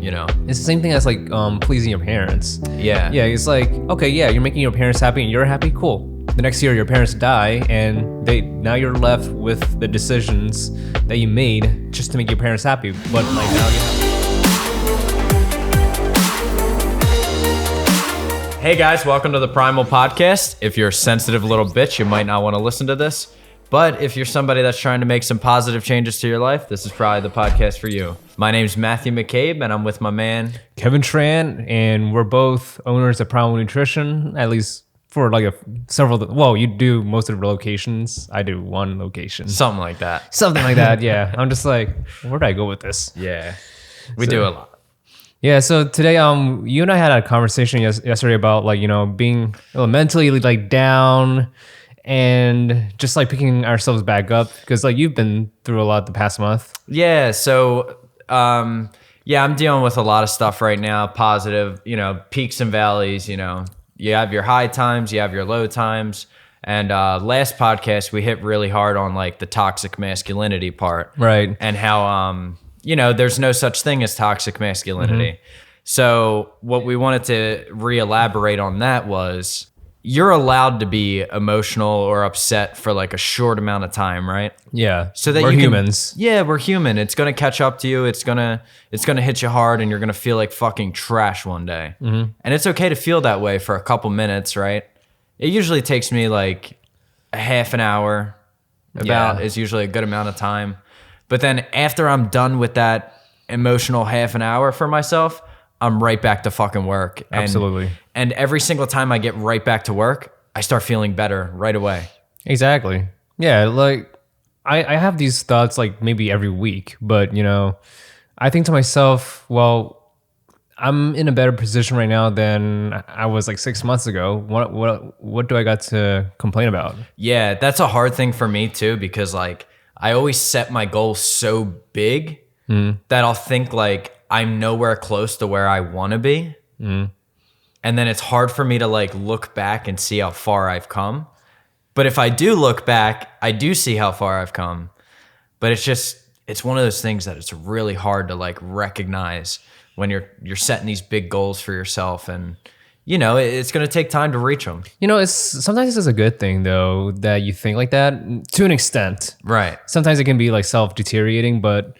you know? It's the same thing as like pleasing your parents. Yeah. Yeah, it's like, okay, yeah, you're making your parents happy and you're happy, cool. The next year your parents die and now you're left with the decisions that you made just to make your parents happy. But like now you have. Hey guys, welcome to the Primal podcast. If you're a sensitive little bitch, you might not want to listen to this. But if you're somebody that's trying to make some positive changes to your life, this is probably the podcast for you. My name's Matthew McCabe, and I'm with my man Kevin Tran, and we're both owners of Primal Nutrition, at least for like several. Well, you do most of the locations. I do one location. Something like that. Something like that, yeah. I'm just like, where do I go with this? Yeah, we do a lot. Yeah, so today, you and I had a conversation yesterday about like, you know, being mentally like down and just like picking ourselves back up because like you've been through a lot the past month. Yeah, so I'm dealing with a lot of stuff right now, positive, you know, peaks and valleys, you know. You have your high times, you have your low times. And last podcast, we hit really hard on like the toxic masculinity part. Right. And how, you know, there's no such thing as toxic masculinity. Mm-hmm. So what we wanted to re-elaborate on that was you're allowed to be emotional or upset for like a short amount of time, right? Yeah. So that we're humans. We're human. It's gonna catch up to you. It's gonna hit you hard, and you're gonna feel like fucking trash one day. Mm-hmm. And it's okay to feel that way for a couple minutes, right? It usually takes me like a half an hour. Is usually a good amount of time. But then after I'm done with that emotional half an hour for myself, I'm right back to fucking work. Absolutely. And every single time I get right back to work, I start feeling better right away. Exactly. Yeah, like I have these thoughts like maybe every week, but you know, I think to myself, well, I'm in a better position right now than I was like 6 months ago. What do I got to complain about? Yeah, that's a hard thing for me too, because like I always set my goals so big that I'll think like I'm nowhere close to where I want to be. Mm. And then it's hard for me to like look back and see how far I've come. But if I do look back, I do see how far I've come. But it's one of those things that it's really hard to like recognize when you're setting these big goals for yourself. And you know, it's going to take time to reach them. You know, sometimes it's a good thing though that you think like that to an extent. Right. Sometimes it can be like self-deteriorating, but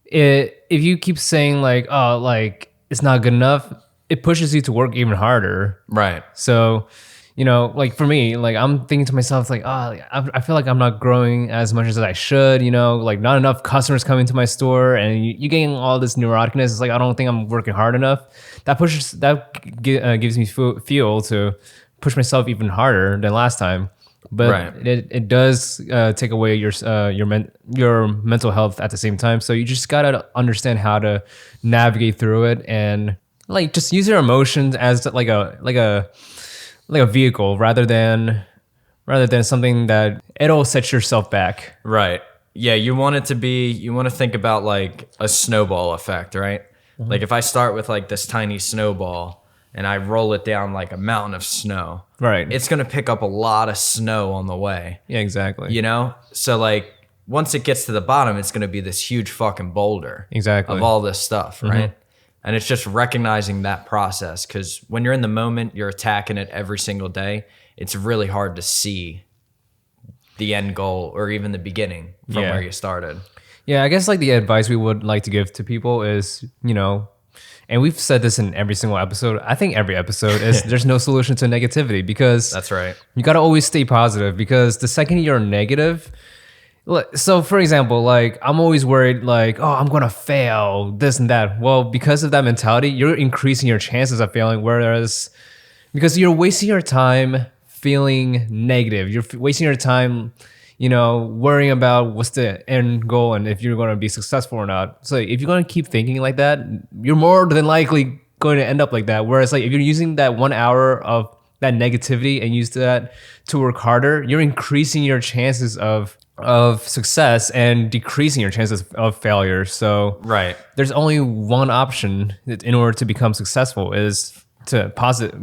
if you keep saying like, oh, like it's not good enough, it pushes you to work even harder. Right. So, you know, like for me, like I'm thinking to myself like, oh, I feel like I'm not growing as much as I should, you know, like not enough customers coming to my store and you getting all this neuroticness. It's like, I don't think I'm working hard enough. That gives me fuel to push myself even harder than last time. But right. it does take away your mental health at the same time. So you just gotta understand how to navigate through it and like just use your emotions as like a vehicle rather than something that it'll set yourself back. Right. Yeah. You want to think about like a snowball effect, right? Mm-hmm. Like if I start with like this tiny snowball and I roll it down like a mountain of snow, right? It's going to pick up a lot of snow on the way. Yeah, exactly. You know? So like once it gets to the bottom, it's going to be this huge fucking boulder. Exactly. Of all this stuff, right? Mm-hmm. And it's just recognizing that process, because when you're in the moment, you're attacking it every single day. It's really hard to see the end goal or even the beginning from where you started. Yeah, I guess like the advice we would like to give to people is, you know, and we've said this in every single episode. I think every episode is there's no solution to negativity, because that's right. You got to always stay positive, because the second you're negative, so for example, like I'm always worried like, oh, I'm going to fail this and that. Well, because of that mentality, you're increasing your chances of failing. Whereas because you're wasting your time feeling negative, you're wasting your time, you know, worrying about what's the end goal and if you're going to be successful or not. So if you're going to keep thinking like that, you're more than likely going to end up like that. Whereas like if you're using that 1 hour of that negativity and use that to work harder, you're increasing your chances of success and decreasing your chances of failure. So right, there's only one option in order to become successful, is to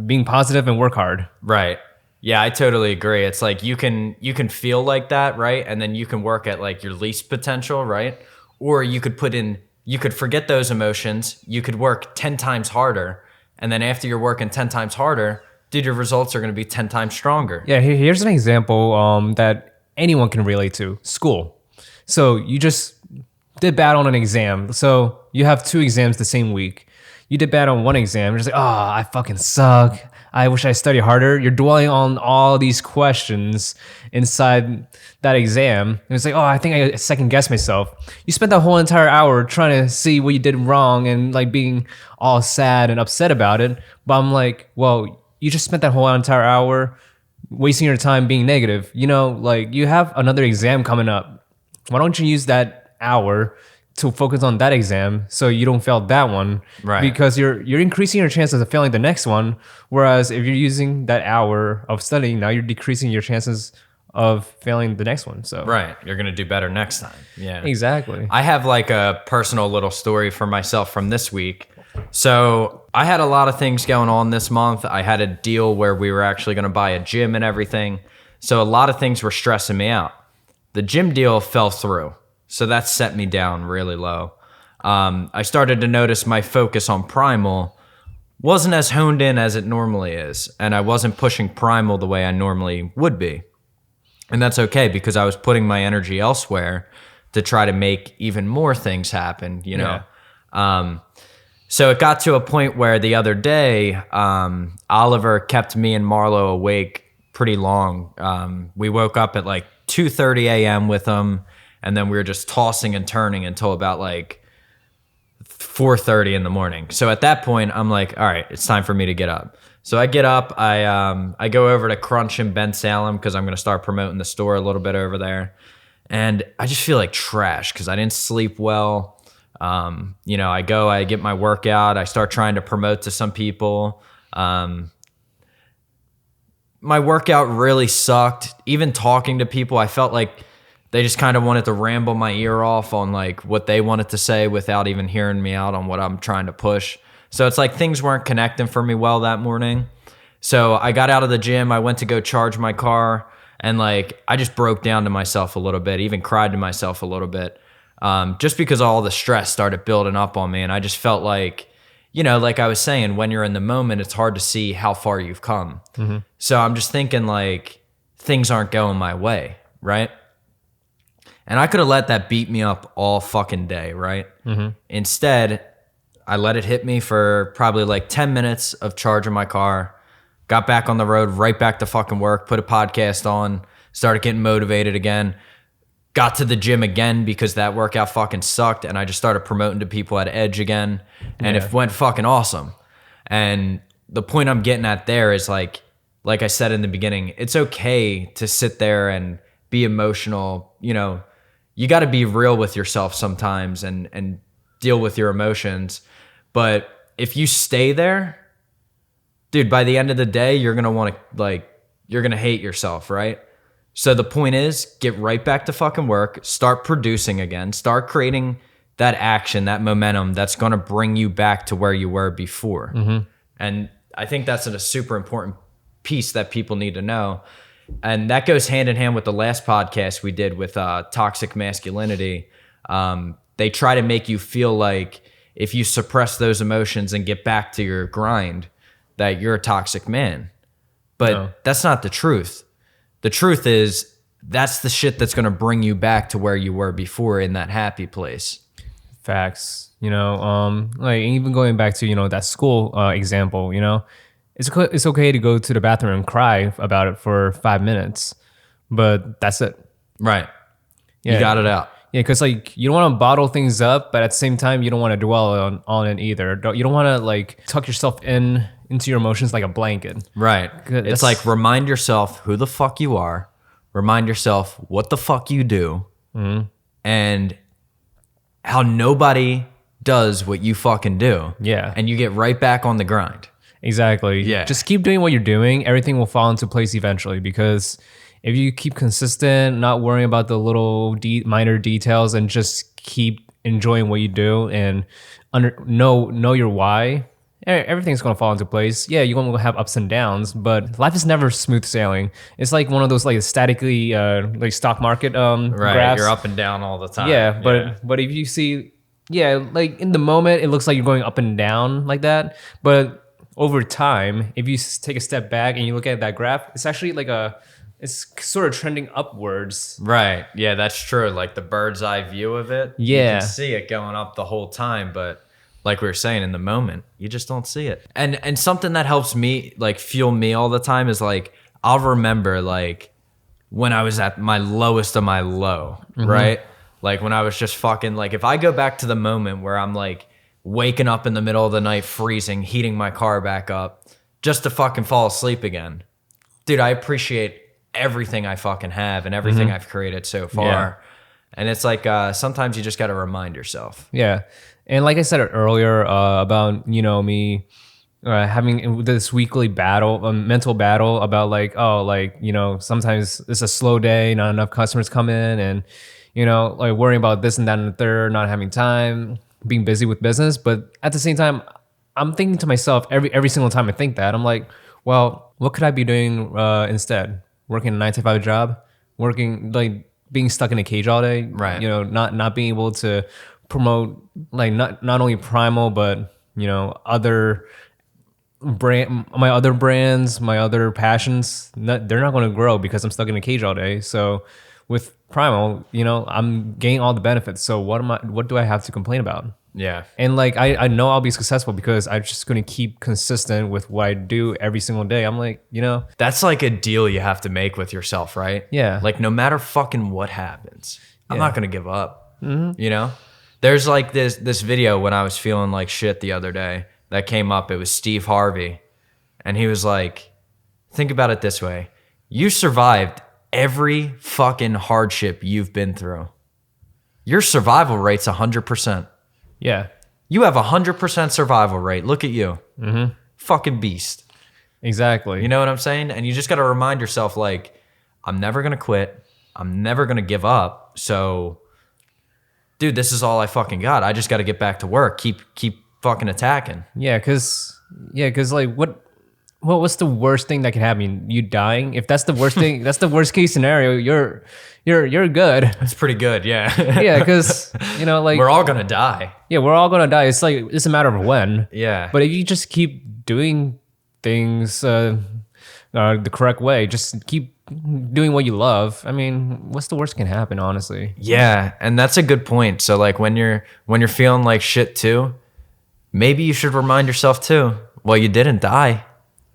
being positive and work hard. Right. Yeah, I totally agree. It's like you can feel like that, right? And then you can work at like your least potential, right? Or you could put in you could forget those emotions. You could work 10 times harder. And then after you're working 10 times harder, dude, your results are going to be 10 times stronger. Yeah, here's an example that anyone can relate to. School. So you just did bad on an exam. So you have 2 exams the same week. You did bad on one exam. You're just like, oh, I fucking suck. I wish I studied harder. You're dwelling on all these questions inside that exam. And it's like, oh, I think I second guessed myself. You spent that whole entire hour trying to see what you did wrong and like being all sad and upset about it. But I'm like, well, you just spent that whole entire hour wasting your time being negative. You know, like you have another exam coming up. Why don't you use that hour to focus on that exam so you don't fail that one? Right. Because you're increasing your chances of failing the next one. Whereas if you're using that hour of studying, now you're decreasing your chances of failing the next one. So Right. You're going to do better next time. Yeah. Exactly. I have like a personal little story for myself from this week. So I had a lot of things going on this month. I had a deal where we were actually going to buy a gym and everything. So a lot of things were stressing me out. The gym deal fell through. So that set me down really low. I started to notice my focus on Primal wasn't as honed in as it normally is. And I wasn't pushing Primal the way I normally would be. And that's okay because I was putting my energy elsewhere to try to make even more things happen, you know? Yeah. So it got to a point where the other day, Oliver kept me and Marlo awake pretty long. We woke up at like 2:30 a.m. with him. And then we were just tossing and turning until about like 4:30 in the morning. So at that point, I'm like, all right, it's time for me to get up. So I get up, I go over to Crunch in Ben Salem because I'm going to start promoting the store a little bit over there. And I just feel like trash because I didn't sleep well. You know, I get my workout. I start trying to promote to some people. My workout really sucked. Even talking to people, I felt like they just kind of wanted to ramble my ear off on like what they wanted to say without even hearing me out on what I'm trying to push. So it's like things weren't connecting for me well that morning. So I got out of the gym. I went to go charge my car and like I just broke down to myself a little bit, even cried to myself a little bit, just because all the stress started building up on me. And I just felt like, you know, like I was saying, when you're in the moment, it's hard to see how far you've come. Mm-hmm. So I'm just thinking like things aren't going my way, right? And I could have let that beat me up all fucking day, right? Mm-hmm. Instead, I let it hit me for probably like 10 minutes of charging my car, got back on the road, right back to fucking work, put a podcast on, started getting motivated again, got to the gym again because that workout fucking sucked, and I just started promoting to people at Edge again, and it went fucking awesome. And the point I'm getting at there is like I said in the beginning, it's okay to sit there and be emotional, you know. You got to be real with yourself sometimes and deal with your emotions. But if you stay there, dude, by the end of the day, you're going to want to you're going to hate yourself, right? So the point is get right back to fucking work, start producing again, start creating that action, that momentum that's going to bring you back to where you were before. Mm-hmm. And I think that's a super important piece that people need to know. And that goes hand in hand with the last podcast we did with toxic masculinity. They try to make you feel like if you suppress those emotions and get back to your grind, that you're a toxic man. But that's not the truth. The truth is that's the shit that's going to bring you back to where you were before in that happy place. Facts. You know, like even going back to, you know, that school example, you know, it's okay to go to the bathroom and cry about it for 5 minutes, but that's it. Right. Yeah. You got it out. Yeah, because like you don't want to bottle things up, but at the same time you don't want to dwell on it either. You don't want to like tuck yourself into your emotions like a blanket. Right. It's like remind yourself who the fuck you are. Remind yourself what the fuck you do, and how nobody does what you fucking do. Yeah. And you get right back on the grind. Exactly. Yeah. Just keep doing what you're doing. Everything will fall into place eventually, because if you keep consistent, not worrying about the little minor details, and just keep enjoying what you do and know your why, everything's going to fall into place. Yeah, you're going to have ups and downs, but life is never smooth sailing. It's like one of those like statically like stock market right, graphs. You're up and down all the time. Yeah, but if you see yeah, like in the moment, it looks like you're going up and down like that. But over time, if you take a step back and you look at that graph, it's actually like it's sort of trending upwards. Right. Yeah, that's true. Like the bird's eye view of it. You Yeah. can see it going up the whole time, but like we were saying, in the moment, you just don't see it. And something that helps me like fuel me all the time is like I'll remember like when I was at my lowest of my low, right? Like when I was just fucking like if I go back to the moment where I'm like waking up in the middle of the night freezing, heating my car back up just to fucking fall asleep again. Dude, I appreciate everything I fucking have and everything I've created so far. Yeah. And it's like sometimes you just got to remind yourself. Yeah. And like I said earlier about, me having this weekly battle, a mental battle about like, sometimes it's a slow day, not enough customers come in and, like worrying about this and that and the third, not having time, being busy with business. But at the same time, I'm thinking to myself every single time I think that, I'm like, well, what could I be doing instead? Working a 9 to 5 job, working like being stuck in a cage all day, Right. Not being able to promote like not only Primal, but other my other brands, my other passions, they're not going to grow because I'm stuck in a cage all day. So with Primal, I'm getting all the benefits. So what do I have to complain about? Yeah. And like I know I'll be successful because I'm just going to keep consistent with what I do every single day. I'm like, That's like a deal you have to make with yourself, right? Yeah. Like no matter fucking what happens, I'm not going to give up. There's like this video when I was feeling like shit the other day that came up. It was Steve Harvey. And he was like, think about it this way. You survived every fucking hardship you've been through. Your survival rate's 100%. yeah, You have 100% survival rate. Look at you. Fucking beast. exactly. You know what I'm saying? And you just got to remind yourself, like, I'm never going to quit. I'm never going to give up. So, dude, this is all I fucking got. I just got to get back to work. Keep fucking attacking. Yeah, cause like what's the worst thing that can happen? You dying? If that's the worst thing, that's the worst case scenario. You're good. It's pretty good, yeah. Yeah, because like We're all going to die. yeah, we're all gonna die. It's like it's a matter of when. Yeah. But if you just keep doing things the correct way, just keep doing what you love. I mean, what's the worst that can happen? Honestly. Yeah, and that's a good point. So like when you're feeling like shit too, maybe you should remind yourself too, well, you didn't die.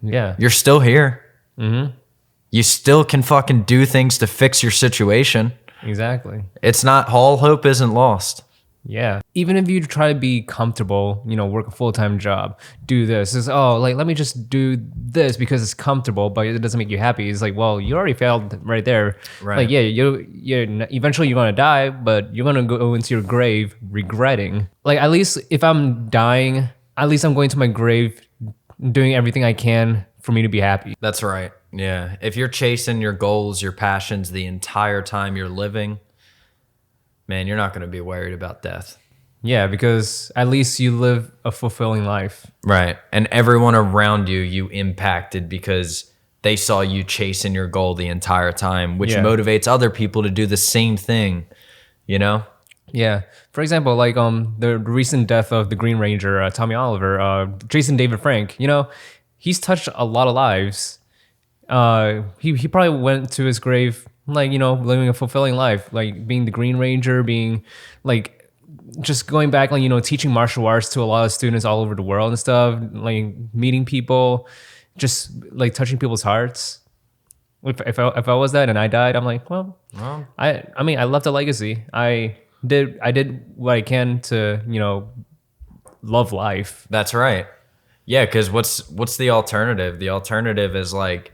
Yeah. You're still here. You still can fucking do things to fix your situation. Exactly. It's not, all hope isn't lost. Yeah. Even if you try to be comfortable, work a full-time job, do this. It's, let me just do this because it's comfortable, but it doesn't make you happy. It's like, well, you already failed right there. Right. Like, yeah, eventually you're going to die, but you're going to go into your grave regretting. Like, at least if I'm dying, at least I'm going to my grave doing everything I can for me to be happy. That's right. Yeah. If you're chasing your goals, your passions the entire time you're living, man, you're not going to be worried about death. Yeah, because at least you live a fulfilling life. Right. And everyone around you impacted because they saw you chasing your goal the entire time, which motivates other people to do the same thing, Yeah. For example, like the recent death of the Green Ranger, Tommy Oliver, Jason David Frank, he's touched a lot of lives. He probably went to his grave like, living a fulfilling life, like being the Green Ranger, being like just going back, like, teaching martial arts to a lot of students all over the world and stuff, like meeting people, just like touching people's hearts. If I was that and I died, I'm like, well, I mean, I left a legacy. I did what I can to, love life. That's right. Yeah, because what's the alternative? The alternative is like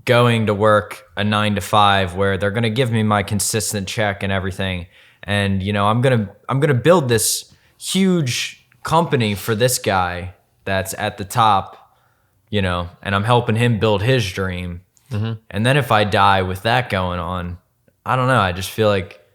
going to work a 9 to 5 where they're gonna give me my consistent check and everything, and I'm gonna build this huge company for this guy that's at the top, and I'm helping him build his dream. And then if I die with that going on, I don't know. I just feel like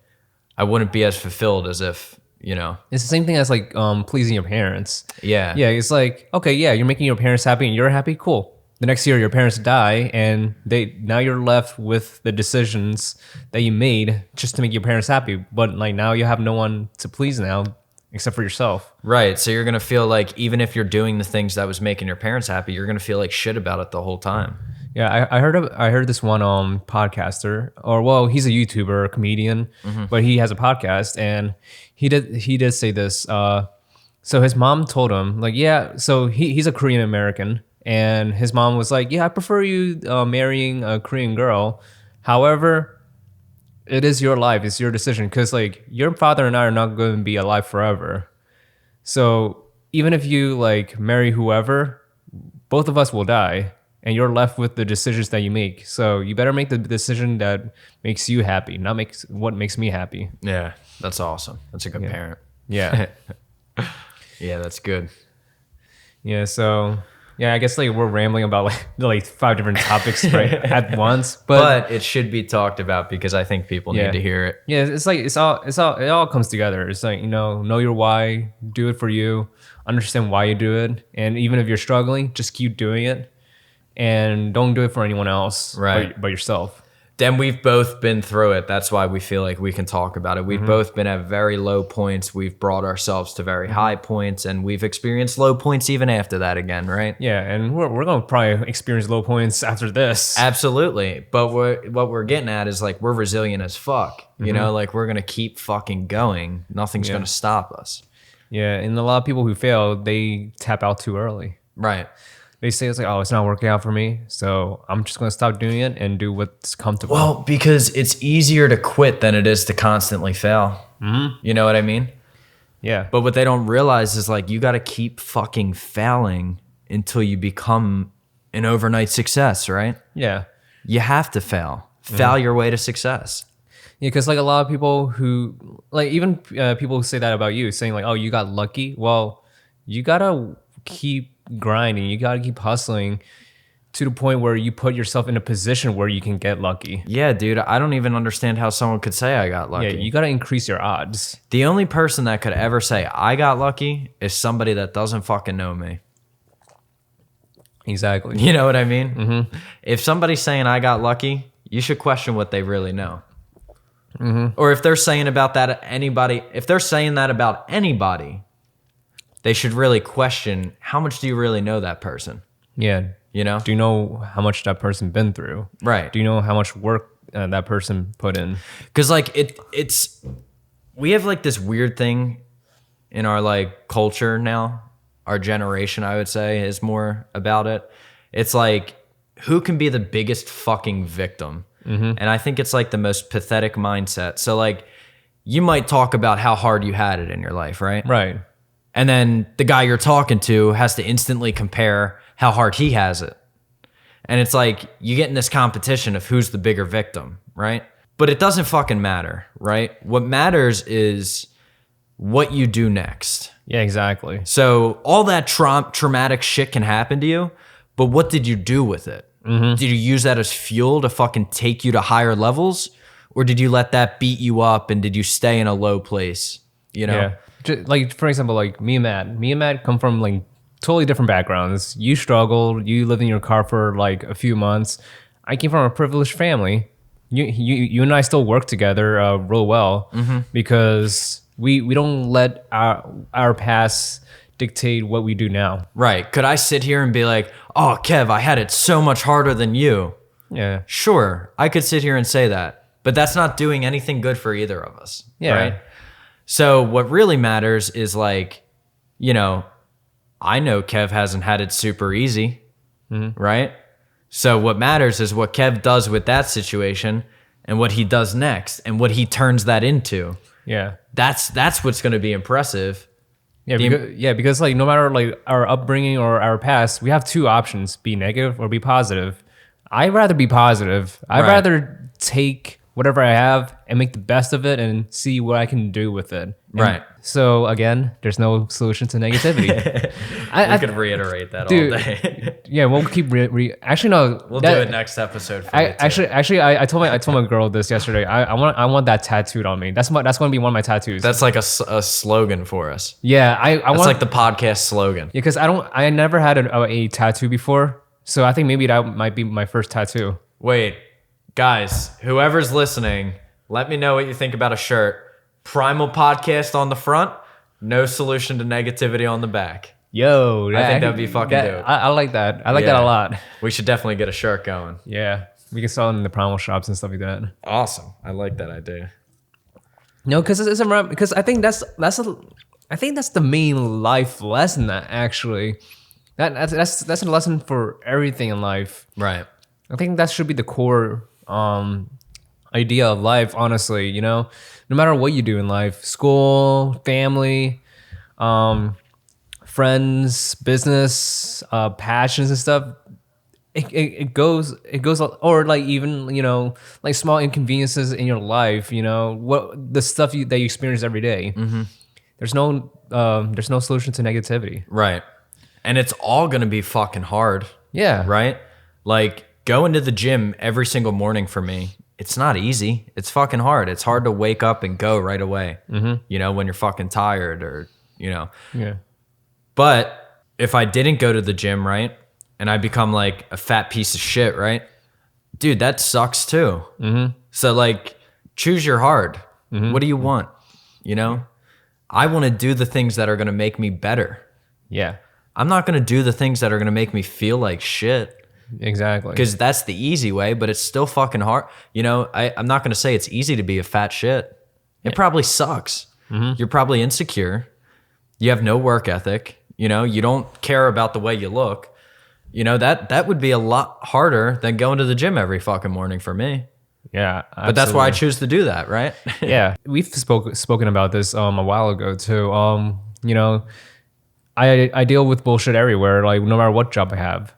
I wouldn't be as fulfilled as if It's the same thing as like pleasing your parents. Yeah. Yeah, it's like, okay, yeah, you're making your parents happy and you're happy, cool. The next year your parents die and now you're left with the decisions that you made just to make your parents happy. But like now you have no one to please now. except for yourself. Right. So you're going to feel like even if you're doing the things that was making your parents happy, you're going to feel like shit about it the whole time. Yeah, I heard this one podcaster, or well, he's a YouTuber, a comedian, but he has a podcast, and he did say this. So his mom told him, like, yeah, so he's a Korean American, and his mom was like, yeah, I prefer you marrying a Korean girl. However, it is your life, it's your decision, because like your father and I are not going to be alive forever. So even if you like marry whoever, both of us will die. And you're left with the decisions that you make. So you better make the decision that makes you happy, not what makes me happy. Yeah, that's awesome. That's a good parent. Yeah. Yeah, that's good. Yeah, so yeah, I guess like we're rambling about like 5 different topics right at once. But it should be talked about because I think people need to hear it. Yeah, it's like it all comes together. It's like, know your why, do it for you, understand why you do it. And even if you're struggling, just keep doing it. And don't do it for anyone else, but yourself. Then we've both been through it. That's why we feel like we can talk about it. We've both been at very low points. We've brought ourselves to very high points, and we've experienced low points even after that again, right? Yeah, and we're going to probably experience low points after this. Absolutely. But what we're getting at is like we're resilient as fuck. You know, like we're going to keep fucking going. Nothing's going to stop us. Yeah, and a lot of people who fail, they tap out too early. Right. They say it's like, oh, it's not working out for me, so I'm just going to stop doing it and do what's comfortable. Well, because it's easier to quit than it is to constantly fail. You know what I mean? Yeah. But what they don't realize is like you got to keep fucking failing until you become an overnight success, right? Yeah. You have to fail. Fail your way to success. Yeah, because like a lot of people who, like even people who say that about you, saying like, oh, you got lucky. Well, you got to keep grinding, you got to keep hustling to the point where you put yourself in a position where you can get lucky. Yeah, dude, I don't even understand how someone could say I got lucky. Yeah, you got to increase your odds. The only person that could ever say I got lucky is somebody that doesn't fucking know me. Exactly. You know what I mean? If somebody's saying I got lucky, you should question what they really know. Or if they're saying about that anybody, if they're saying that about anybody, they should really question how much do you really know that person? Yeah. You know? Do you know how much that person been through? Right. Do you know how much work that person put in? Because like it's we have like this weird thing in our like culture now. Our generation, I would say, is more about it. It's like who can be the biggest fucking victim? And I think it's like the most pathetic mindset. So like you might talk about how hard you had it in your life, right? Right. And then the guy you're talking to has to instantly compare how hard he has it. And it's like you get in this competition of who's the bigger victim, right? But it doesn't fucking matter, right? What matters is what you do next. Yeah, exactly. So all that traumatic shit can happen to you, but what did you do with it? Did you use that as fuel to fucking take you to higher levels? Or did you let that beat you up and did you stay in a low place? You know? Yeah. Like, for example, like me and Matt come from like totally different backgrounds. You struggled. You lived in your car for like a few months. I came from a privileged family. You and I still work together real well because we don't let our past dictate what we do now. Right. Could I sit here and be like, oh, Kev, I had it so much harder than you? Yeah. Sure. I could sit here and say that, but that's not doing anything good for either of us. Yeah. Right. So what really matters is like, you know, I know Kev hasn't had it super easy, right? So what matters is what Kev does with that situation and what he does next and what he turns that into. Yeah. That's what's going to be impressive. Yeah, because like no matter like our upbringing or our past, we have two options: be negative or be positive. I'd rather be positive. I'd rather take whatever I have and make the best of it and see what I can do with it. Right. So again, there's no solution to negativity. I could reiterate that all day. Yeah, we'll keep actually no. We'll do it next episode. For you too. I told my girl this yesterday. I want that tattooed on me. That's going to be one of my tattoos. That's like a slogan for us. Yeah, I That's want like the podcast slogan. Yeah, because I never had a tattoo before, so I think maybe that might be my first tattoo. Wait, guys, whoever's listening, let me know what you think about a shirt. Primal podcast on the front, No solution to negativity on the back. Yo, I think that'd be fucking dope. I like that. I like that a lot. We should definitely get a shirt going. Yeah, we can sell it in the Primal shops and stuff like that. Awesome. I like that idea. No, because I think I think that's the main life lesson. That actually, that's a lesson for everything in life. Right. I think that should be the core idea of life. Honestly, no matter what you do in life, school, family, friends, business, passions and stuff. It goes, or like even like small inconveniences in your life. What the stuff that you experience every day. Mm-hmm. There's no solution to negativity. Right, and it's all gonna be fucking hard. Yeah. Right. Like going to the gym every single morning for me. It's not easy. It's fucking hard. It's hard to wake up and go right away. Mm-hmm. When you're fucking tired or. Yeah. But if I didn't go to the gym, right, and I become like a fat piece of shit, right, dude, that sucks too. Mm-hmm. So like, choose your hard. Mm-hmm. What do you want? I want to do the things that are going to make me better. Yeah. I'm not going to do the things that are going to make me feel like shit. Exactly. Because that's the easy way, but it's still fucking hard. I'm not going to say it's easy to be a fat shit. It probably sucks. Mm-hmm. You're probably insecure. You have no work ethic. You don't care about the way you look. That would be a lot harder than going to the gym every fucking morning for me. Yeah, absolutely. But that's why I choose to do that, right? Yeah, we've spoken about this a while ago too. I deal with bullshit everywhere, like no matter what job I have.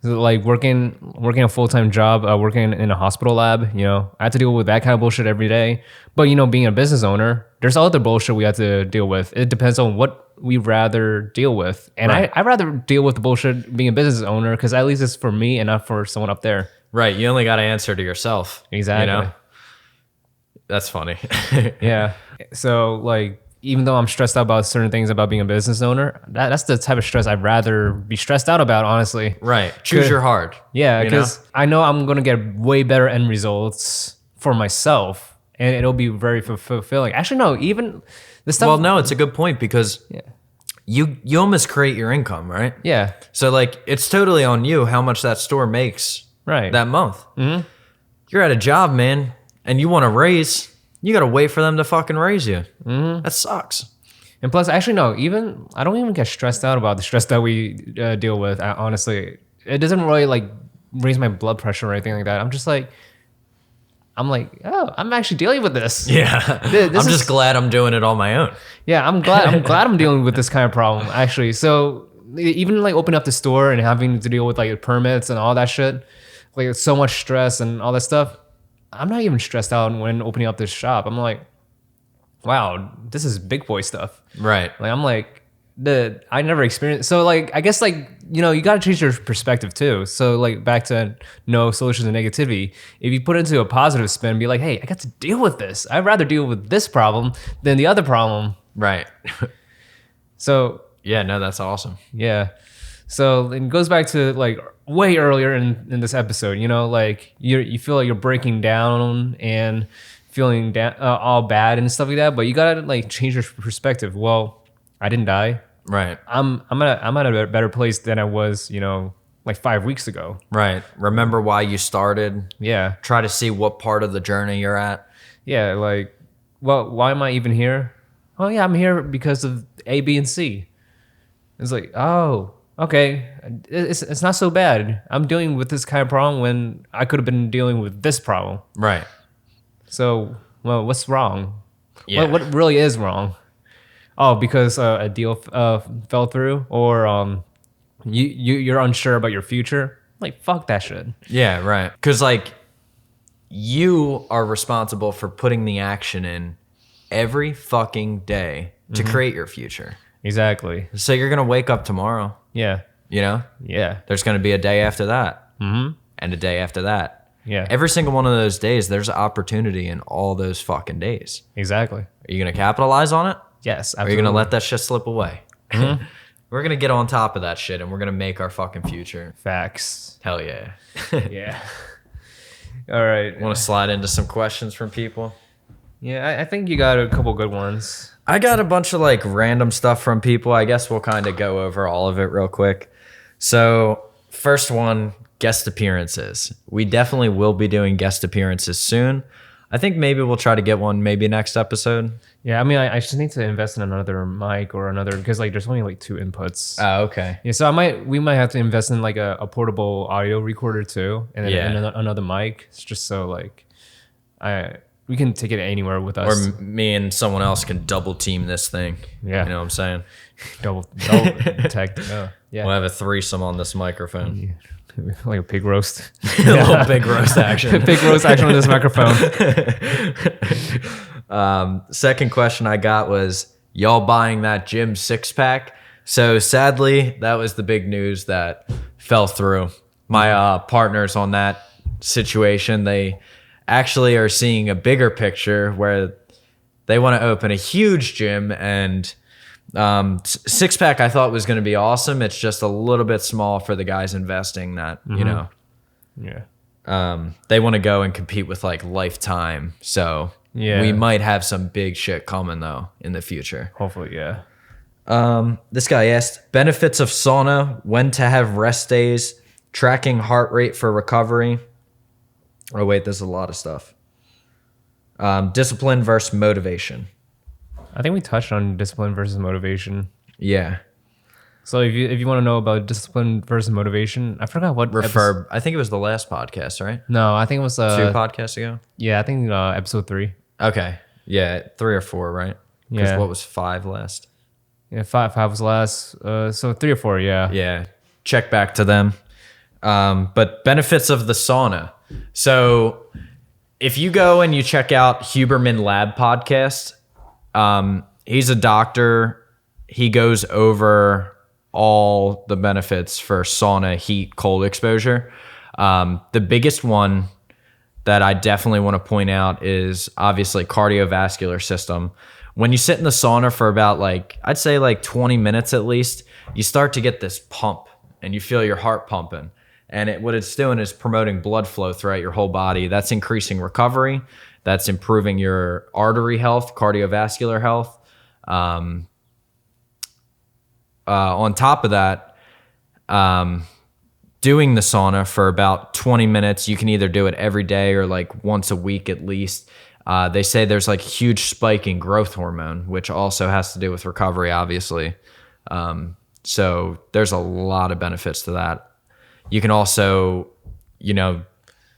Like working a full-time job, working in a hospital lab, I have to deal with that kind of bullshit every day. But being a business owner, there's other bullshit we have to deal with. It depends on what we rather deal with. And right. I'd rather deal with the bullshit being a business owner because at least it's for me and not for someone up there. Right. You only got to answer to yourself. Exactly. That's funny. Yeah. So like, even though I'm stressed out about certain things about being a business owner, that's the type of stress I'd rather be stressed out about, honestly. Right. Choose your hard. Yeah, because I know I'm going to get way better end results for myself, and it'll be very fulfilling. Actually, no, even the stuff... Well, no, it's a good point because you almost create your income, right? Yeah. So, like, it's totally on you how much that store makes that month. Mm-hmm. You're at a job, man, and you want to raise... You got to wait for them to fucking raise you. Mm-hmm. That sucks. And plus, actually, no, I don't even get stressed out about the stress that we deal with. Honestly, it doesn't really like raise my blood pressure or anything like that. I'm like, oh, I'm actually dealing with this. Yeah. I'm just glad I'm doing it on my own. Yeah, I'm glad I'm dealing with this kind of problem, actually. So even like opening up the store and having to deal with like permits and all that shit, like it's so much stress and all that stuff. I'm not even stressed out when opening up this shop. I'm like, wow, this is big boy stuff. Right. Like, I'm like, I never experienced. So like, I guess like, you got to change your perspective too. So like back to no solution to negativity. If you put it into a positive spin, be like, hey, I got to deal with this. I'd rather deal with this problem than the other problem. Right. So. Yeah, no, that's awesome. Yeah. So it goes back to like way earlier in this episode, like you feel like you're breaking down and feeling all bad and stuff like that, but you gotta like change your perspective. Well, I didn't die. Right. I'm at a better place than I was, like 5 weeks ago. Right. Remember why you started. Yeah. Try to see what part of the journey you're at. Yeah. Like, well, why am I even here? Oh yeah, I'm here because of A, B, and C. It's like, oh. Okay, it's not so bad. I'm dealing with this kind of problem when I could have been dealing with this problem. Right. So, well, what's wrong? Yeah. What really is wrong? Oh, because a deal fell through, or you're unsure about your future. Like, fuck that shit. Yeah, right. Because like, you are responsible for putting the action in every fucking day to create your future. Exactly. So you're gonna wake up tomorrow. Yeah. Yeah. There's going to be a day after that. Mm-hmm. And a day after that. Yeah. Every single one of those days, there's opportunity in all those fucking days. Exactly. Are you going to capitalize on it? Yes, absolutely. Or are you going to let that shit slip away? Mm-hmm. We're going to get on top of that shit and we're going to make our fucking future. Facts. Hell yeah. Yeah. All right. Want to slide into some questions from people? Yeah, I think you got a couple good ones. I got a bunch of like random stuff from people. I guess we'll kind of go over all of it real quick. So first one, guest appearances. We definitely will be doing guest appearances soon. I think maybe we'll try to get one maybe next episode. Yeah, I mean, I just need to invest in another mic or another, because like there's only like 2 inputs. Oh, okay. Yeah, so we might have to invest in like a portable audio recorder too, and then another mic. It's just so like, we can take it anywhere with us. Or me and someone else can double team this thing. Yeah, you know what I'm saying? double tech. Yeah, We'll have a threesome on this microphone. Yeah. Like a pig roast. A little pig roast action. Pig roast action on this microphone. Second question I got was, y'all buying that gym 6-pack? So sadly, that was the big news that fell through. My partners on that situation, they actually are seeing a bigger picture where they want to open a huge gym, and 6-pack I thought was going to be awesome. It's just a little bit small for the guys investing that, you know. Yeah. They want to go and compete with like Lifetime. So we might have some big shit coming though in the future. Hopefully, yeah. This guy asked benefits of sauna, when to have rest days, tracking heart rate for recovery. Oh wait, there's a lot of stuff. Discipline versus motivation. I think we touched on discipline versus motivation. Yeah. So if you want to know about discipline versus motivation, I forgot what I think it was the last podcast, right? No, I think it was 2 podcasts ago. Yeah, I think episode 3. Okay. Yeah, 3 or 4, right? Because what was 5 last? Yeah, 5 was last. So 3 or 4, yeah. Yeah. Check back to them. But benefits of the sauna. So if you go and you check out Huberman Lab podcast, he's a doctor. He goes over all the benefits for sauna, heat, cold exposure. The biggest one that I definitely want to point out is obviously cardiovascular system. When you sit in the sauna for about I'd say 20 minutes at least, you start to get this pump and you feel your heart pumping. And what it's doing is promoting blood flow throughout your whole body. That's increasing recovery. That's improving your artery health, cardiovascular health. On top of that, doing the sauna for about 20 minutes, you can either do it every day or once a week at least. They say there's a huge spike in growth hormone, which also has to do with recovery, obviously. So there's a lot of benefits to that. You can also,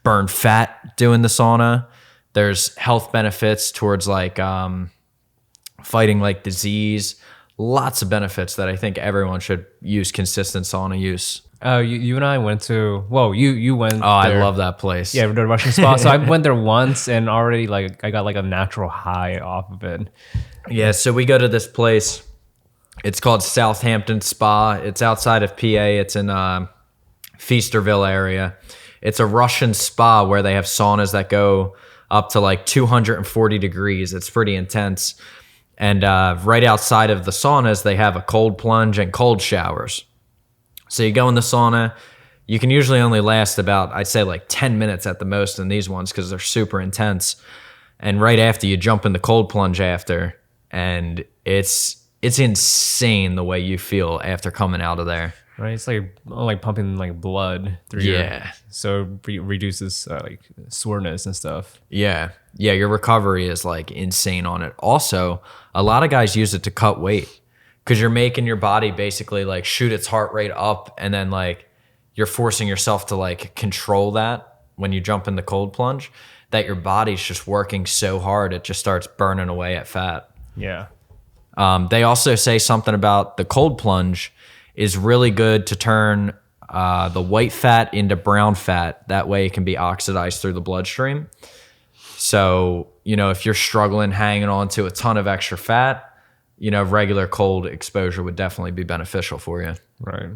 burn fat doing the sauna. There's health benefits towards fighting disease. Lots of benefits that I think everyone should use consistent sauna use. Oh, you and I went to, you went there. I love that place. Yeah, the Russian spa. So I went there once and already I got a natural high off of it. Yeah, so we go to this place. It's called Southampton Spa. It's outside of PA. It's in Feasterville area. It's a Russian spa where they have saunas that go up to 240 degrees. It's pretty intense. And right outside of the saunas, they have a cold plunge and cold showers. So you go in the sauna, you can usually only last about, I'd say 10 minutes at the most in these ones because they're super intense. And right after, you jump in the cold plunge after, and it's insane the way you feel after coming out of there. Right, it's like pumping blood through so it reduces soreness and stuff. Yeah, your recovery is insane on it. Also, a lot of guys use it to cut weight because you're making your body basically shoot its heart rate up, and then you're forcing yourself to control that when you jump in the cold plunge, that your body's just working so hard it just starts burning away at fat. Yeah. They also say something about the cold plunge is really good to turn the white fat into brown fat. That way it can be oxidized through the bloodstream. So, if you're struggling hanging on to a ton of extra fat, regular cold exposure would definitely be beneficial for you. Right.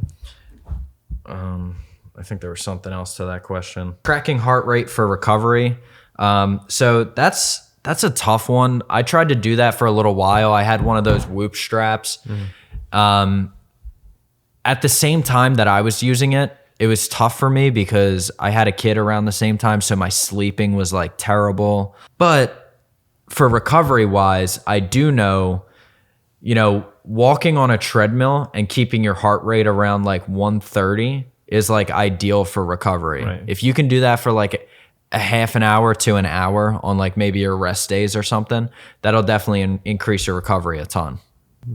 I think there was something else to that question. Tracking heart rate for recovery. So that's a tough one. I tried to do that for a little while. I had one of those Whoop straps. At the same time that I was using it, it was tough for me because I had a kid around the same time, so my sleeping was terrible. But for recovery wise, I do know walking on a treadmill and keeping your heart rate around like 130 is like ideal for recovery. Right. If you can do that for like a half an hour to an hour on like maybe your rest days or something, that'll definitely increase your recovery a ton.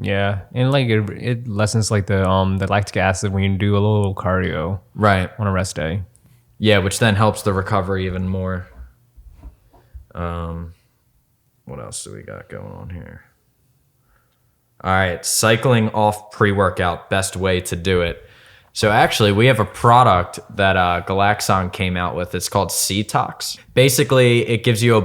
Yeah, and like it lessens like the lactic acid when you do a little cardio Right. on a rest day. Yeah, which then helps the recovery even more. What else do we got going on here? All right, cycling off pre-workout, best way to do it. So actually, we have a product that Galaxon came out with. It's called C-Tox. Basically, it gives you a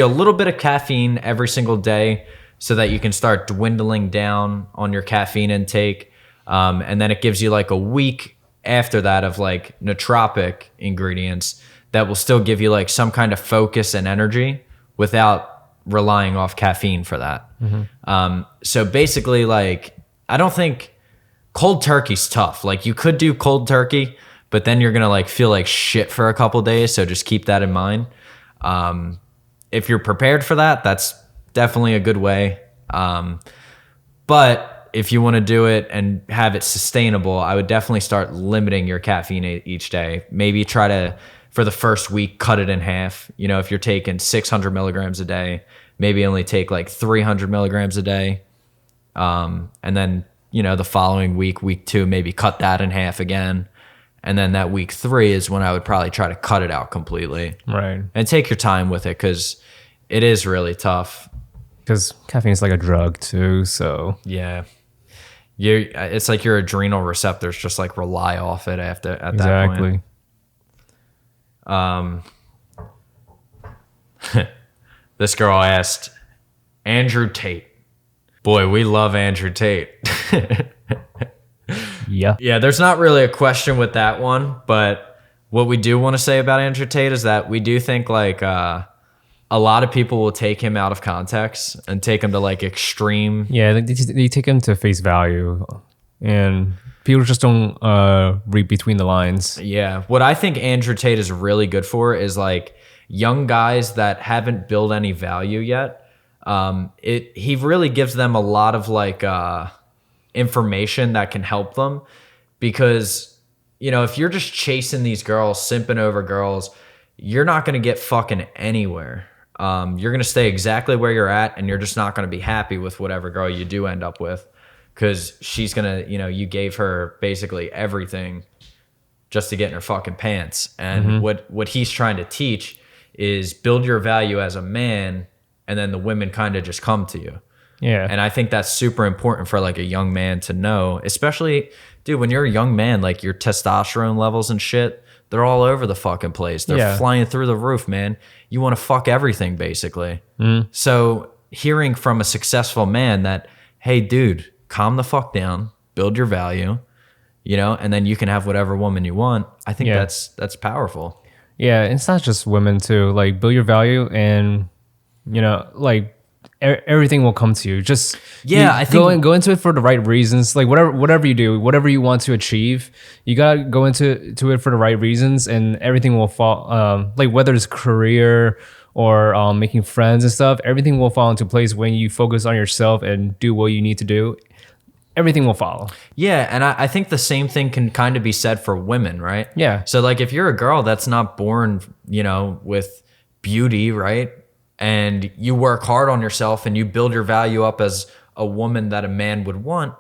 little bit of caffeine every single day so that you can start dwindling down on your caffeine intake. And then it gives you like a week after that of like nootropic ingredients that will still give you like some kind of focus and energy without relying off caffeine for that. So basically, like, I don't think cold turkey's tough. Like, you could do cold turkey, but then you're gonna like feel like shit for a couple days. So just keep that in mind. If you're prepared for that, that's definitely a good way. But if you want to do it and have it sustainable, I would definitely start limiting your caffeine each day. Maybe try to, for the first week, cut it in half. If you're taking 600 milligrams a day, maybe only take like 300 milligrams a day. And then, the following week 2, maybe cut that in half again. And then that week 3 is when I would probably try to cut it out completely. Right. And take your time with it because it is really tough. Because caffeine is like a drug too, so. Yeah. It's like your adrenal receptors just like rely off it at that point. This girl asked, Andrew Tate. Boy, we love Andrew Tate. Yeah. Yeah, there's not really a question with that one, but what we do want to say about Andrew Tate is that we do think like a lot of people will take him out of context and take him to like extreme. Yeah, they take him to face value, and people just don't read between the lines. Yeah, what I think Andrew Tate is really good for is like young guys that haven't built any value yet. He really gives them a lot of like information that can help them, because if you're just chasing these girls, simping over girls, you're not going to get fucking anywhere. You're going to stay exactly where you're at, and you're just not going to be happy with whatever girl you do end up with, because she's going to, you gave her basically everything just to get in her fucking pants. And what he's trying to teach is build your value as a man, and then the women kind of just come to you. Yeah. And I think that's super important for like a young man to know, especially, dude, when you're a young man, like your testosterone levels and shit, they're all over the fucking place. They're flying through the roof, man. You want to fuck everything, basically. So hearing from a successful man that, hey, dude, calm the fuck down, build your value, and then you can have whatever woman you want. I think that's powerful. Yeah, it's not just women too. Like, build your value, and like everything will come to you. Just I think go into it for the right reasons. Like whatever you do, whatever you want to achieve, you gotta go into it for the right reasons, and everything will fall. Like whether it's career or making friends and stuff, everything will fall into place when you focus on yourself and do what you need to do. Everything will follow. Yeah, and I think the same thing can kind of be said for women, right? Yeah. So like if you're a girl that's not born, with beauty, right? And you work hard on yourself and you build your value up as a woman that a man would want,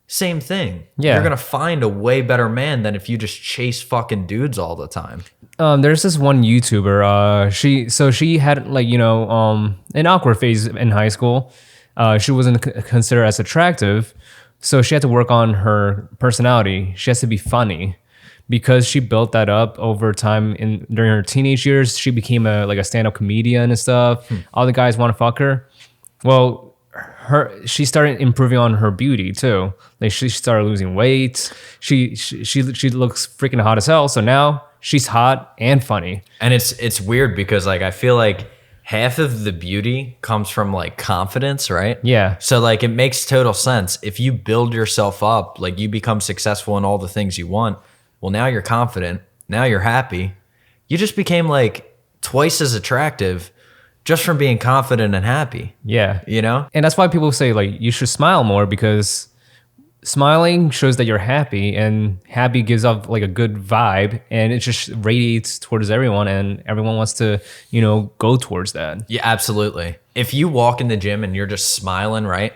same thing. Yeah. You're going to find a way better man than if you just chase fucking dudes all the time. There's this one YouTuber, she had like, an awkward phase in high school. She wasn't considered as attractive, so she had to work on her personality. She has to be funny. Because she built that up over time during her teenage years, she became a stand-up comedian and stuff. All the guys want to fuck her. Well, she started improving on her beauty too. Like she started losing weight. She looks freaking hot as hell. So now she's hot and funny. And it's weird because like I feel like half of the beauty comes from like confidence, right? Yeah. So like it makes total sense. If you build yourself up, like you become successful in all the things you want. Well, now you're confident. Now you're happy. You just became like twice as attractive just from being confident and happy. Yeah. You know? And that's why people say like you should smile more, because smiling shows that you're happy, and happy gives off like a good vibe, and it just radiates towards everyone, and everyone wants to, you know, go towards that. Yeah, absolutely. If you walk in the gym and you're just smiling, right?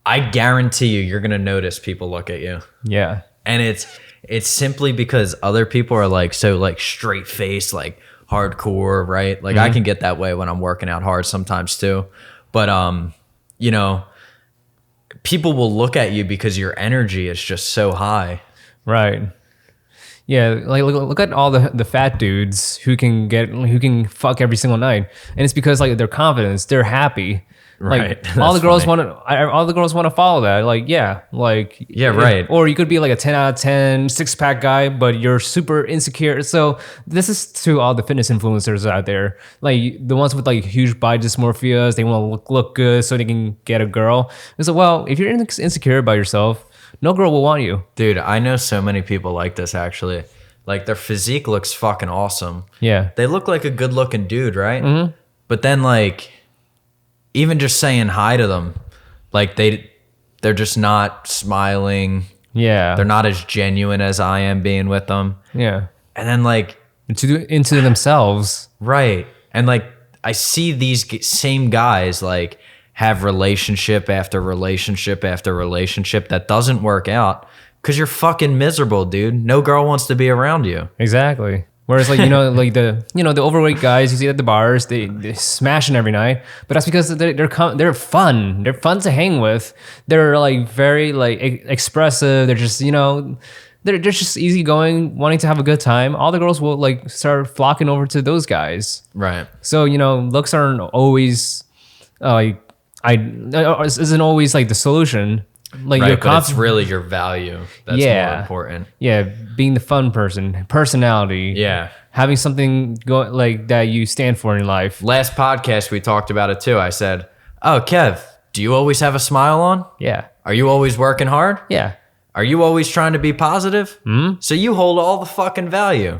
I guarantee you're going to notice people look at you. Yeah. And it's simply because other people are like so like straight faced, like hardcore, right? Like I can get that way when I'm working out hard sometimes too. But you know, people will look at you because your energy is just so high. Right. Yeah, like look at all the fat dudes who can fuck every single night, and it's because like their confidence, they're happy. Right. Like all the girls want to follow that. Like yeah, like Yeah, right. Or you could be like a 10 out of 10 6-pack guy, but you're super insecure. So this is to all the fitness influencers out there, like the ones with like huge body dysmorphias. They want to look good so they can get a girl. And so, well, if you're insecure about yourself, no girl will want you. Dude, I know so many people like this actually. Like their physique looks fucking awesome. Yeah. They look like a good looking dude, right? Mm-hmm. But then like even just saying hi to them, like they're just not smiling. Yeah. They're not as genuine as I am being with them. Yeah. And then like into themselves. right. And like I see these same guys like have relationship after relationship after relationship that doesn't work out because you're fucking miserable, dude. No girl wants to be around you. Exactly. Whereas like, you know, like the overweight guys you see at the bars, they're smashing every night, but that's because they're fun. They're fun to hang with. They're like very like expressive. They're just, you know, they're just easygoing, wanting to have a good time. All the girls will like start flocking over to those guys. Right. So, you know, looks aren't always isn't always like the solution. Like right, but it's really your value that's more important. Yeah, being the fun person, personality. Yeah. Having something like that you stand for in life. Last podcast we talked about it too. I said, "Oh, Kev, do you always have a smile on? Yeah. Are you always working hard? Yeah. Are you always trying to be positive? Mm-hmm. So you hold all the fucking value."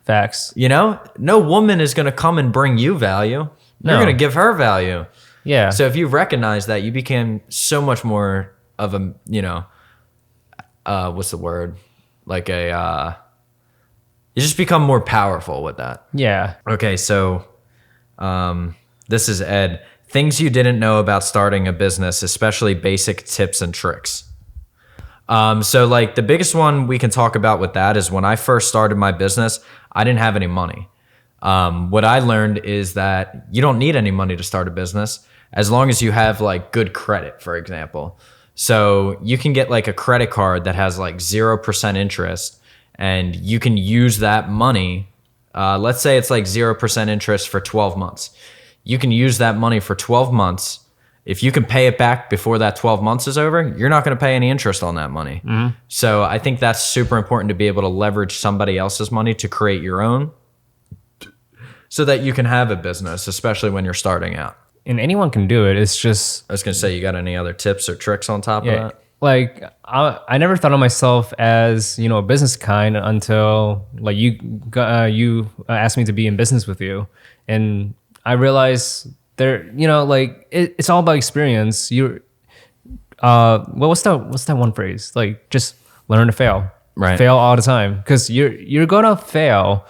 Facts. You know, no woman is going to come and bring you value. You're going to give her value. Yeah. So if you recognize that, you became so much more of a, you know, what's the word? Like you just become more powerful with that. Yeah. Okay, so this is Ed. Things you didn't know about starting a business, especially basic tips and tricks. So like the biggest one we can talk about with that is when I first started my business, I didn't have any money. What I learned is that you don't need any money to start a business as long as you have like good credit, for example. So you can get like a credit card that has like 0% interest, and you can use that money. Let's say it's like 0% interest for 12 months. You can use that money for 12 months. If you can pay it back before that 12 months is over, you're not going to pay any interest on that money. Mm-hmm. So I think that's super important to be able to leverage somebody else's money to create your own so that you can have a business, especially when you're starting out. And anyone can do it. It's just... I was going to say, you got any other tips or tricks on top of that? Like, I never thought of myself as, you know, a business kind until, like, you asked me to be in business with you. And I realized there, you know, like, it's all about experience. You're... what's that one phrase? Like, just learn to fail. Right. Fail all the time. Because you're going to fail.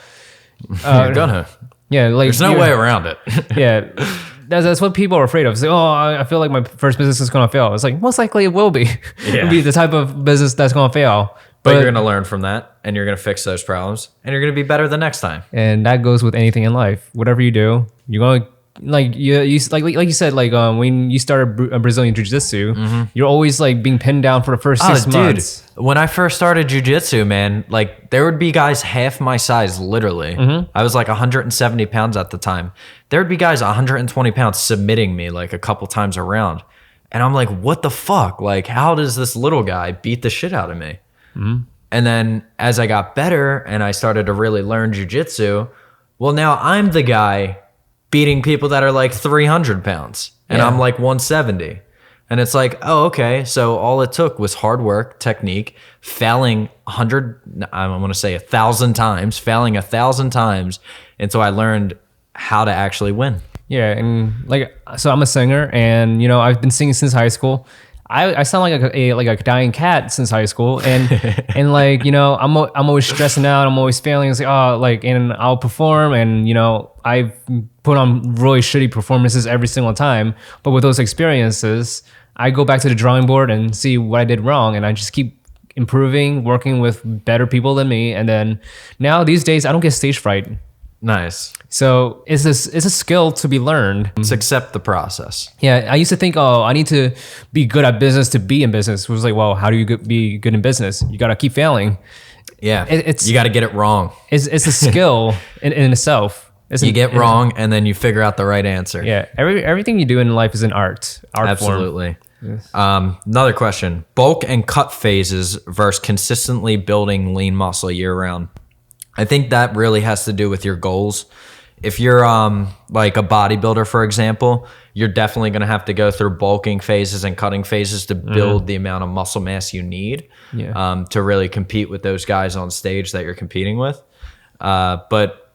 You're gonna. Yeah, like... There's no way around it. Yeah. That's what people are afraid of. It's like, oh, I feel like my first business is going to fail. It's like, most likely it will be. Yeah. It'll be the type of business that's going to fail. But you're going to learn from that, and you're going to fix those problems, and you're going to be better the next time. And that goes with anything in life. Whatever you do, you're going to, like you said, like when you started Brazilian Jiu-Jitsu, mm-hmm. you're always like being pinned down for the first 6 months. Dude, when I first started Jiu-Jitsu, man, like there would be guys half my size, literally. Mm-hmm. I was like 170 pounds at the time. There would be guys 120 pounds submitting me like a couple times around. And I'm like, what the fuck? Like, how does this little guy beat the shit out of me? Mm-hmm. And then as I got better and I started to really learn Jiu-Jitsu, well, now I'm the guy beating people that are like 300 pounds and I'm like 170. And it's like, oh, okay. So all it took was hard work, technique, failing 1,000 times, failing 1,000 times until I learned how to actually win. Yeah, and like, so I'm a singer, and you know, I've been singing since high school. I sound like a dying cat since high school, and and like, you know, I'm always stressing out. I'm always failing. It's like, oh, like, and I'll perform, and you know, I've put on really shitty performances every single time. But with those experiences, I go back to the drawing board and see what I did wrong, and I just keep improving, working with better people than me, and then now these days I don't get stage fright. Nice. So it's a skill to be learned. Just accept the process. Yeah, I used to think, oh, I need to be good at business to be in business. It was like, well, how do you be good in business? You got to keep failing. Yeah, you got to get it wrong. It's a skill in itself. You get wrong, and then you figure out the right answer. Yeah, everything you do in life is an art Absolutely. form. Yes. Another question: bulk and cut phases versus consistently building lean muscle year round. I think that really has to do with your goals. If you're like a bodybuilder, for example, you're definitely going to have to go through bulking phases and cutting phases to build the amount of muscle mass you need to really compete with those guys on stage that you're competing with. But,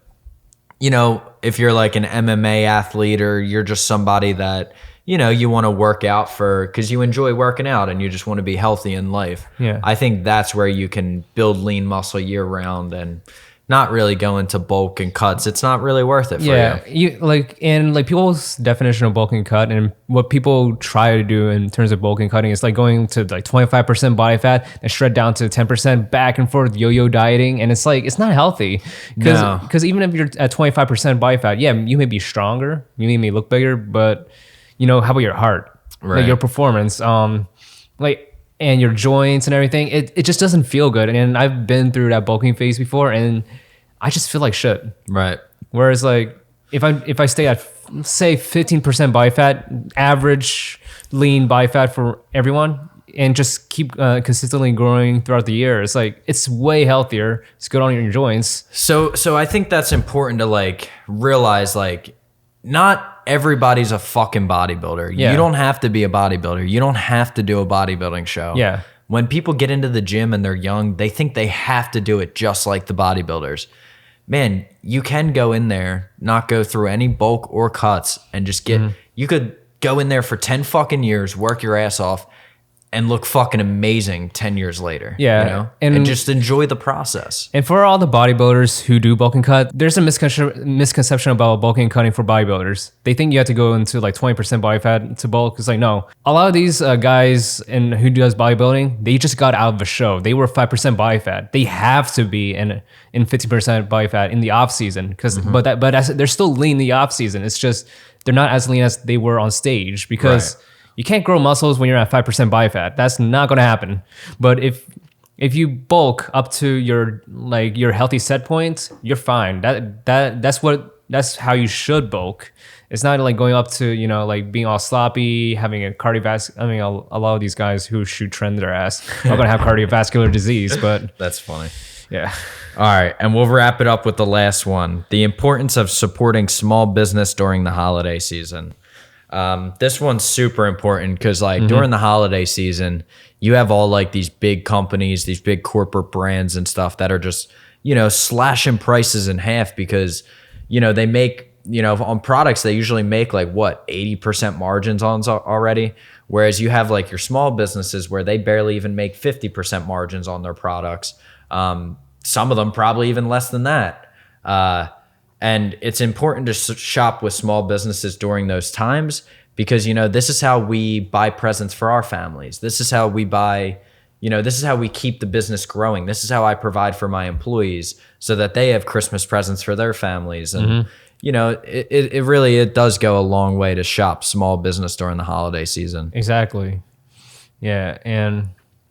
you know, if you're like an MMA athlete or you're just somebody that, you know, you want to work out because you enjoy working out and you just want to be healthy in life. Yeah. I think that's where you can build lean muscle year round and not really go into bulk and cuts. It's not really worth it for you. Yeah, you like, and like people's definition of bulk and cut, and what people try to do in terms of bulk and cutting is like going to like 25% body fat and shred down to 10%, back and forth yo-yo dieting, and it's like it's not healthy because even if you're at 25% body fat, yeah, you may be stronger, you may look bigger, but you know, how about your heart, like your performance, like, and your joints and everything, it just doesn't feel good. And I've been through that bulking phase before, and I just feel like shit. Right. Whereas like if I stay at say 15% body fat, average lean body fat for everyone, and just keep consistently growing throughout the year, it's like it's way healthier. It's good on your joints. So I think that's important to like realize, like, not everybody's a fucking bodybuilder. Yeah. You don't have to be a bodybuilder. You don't have to do a bodybuilding show. Yeah. When people get into the gym and they're young, they think they have to do it just like the bodybuilders. Man, you can go in there, not go through any bulk or cuts, and just get, you could go in there for 10 fucking years, work your ass off, and look fucking amazing 10 years later. Yeah. You know? And just enjoy the process. And for all the bodybuilders who do bulk and cut, there's a misconception about bulking and cutting for bodybuilders. They think you have to go into like 20% body fat to bulk. It's like, no. A lot of these guys who does bodybuilding, they just got out of a show. They were 5% body fat. They have to be in 50% body fat in the off season, but they're still lean in the off season. It's just they're not as lean as they were on stage because you can't grow muscles when you're at 5% body fat. That's not going to happen. But if you bulk up to your healthy set point, you're fine. That's how you should bulk. It's not like going up to, you know, like being all sloppy, having a cardiovascular. I mean, a lot of these guys who shoot trend their ass are going to have cardiovascular disease. But that's funny. Yeah. All right, and we'll wrap it up with the last one: the importance of supporting small business during the holiday season. This one's super important because like during the holiday season, you have all like these big companies, these big corporate brands and stuff that are just, you know, slashing prices in half because, you know, they make, you know, on products, they usually make like what, 80% margins on already. Whereas you have like your small businesses where they barely even make 50% margins on their products. Some of them probably even less than that. And it's important to shop with small businesses during those times because, you know, this is how we buy presents for our families. This is how we buy, you know, this is how we keep the business growing. This is how I provide for my employees so that they have Christmas presents for their families. And, you know, it really does go a long way to shop small business during the holiday season. Exactly. Yeah. And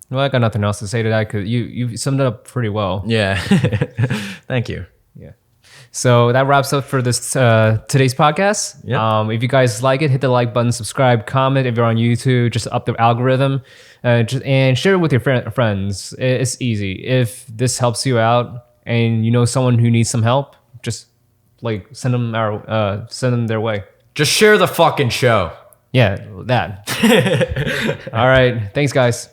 well, I got nothing else to say to that because you summed it up pretty well. Yeah. Thank you. Yeah. So that wraps up for this today's podcast. Yep. If you guys like it, hit the like button, subscribe, comment. If you're on YouTube, just up the algorithm and share it with your friends. It's easy. If this helps you out and you know someone who needs some help, just like send them their way. Just share the fucking show. Yeah, that. All right. Thanks, guys.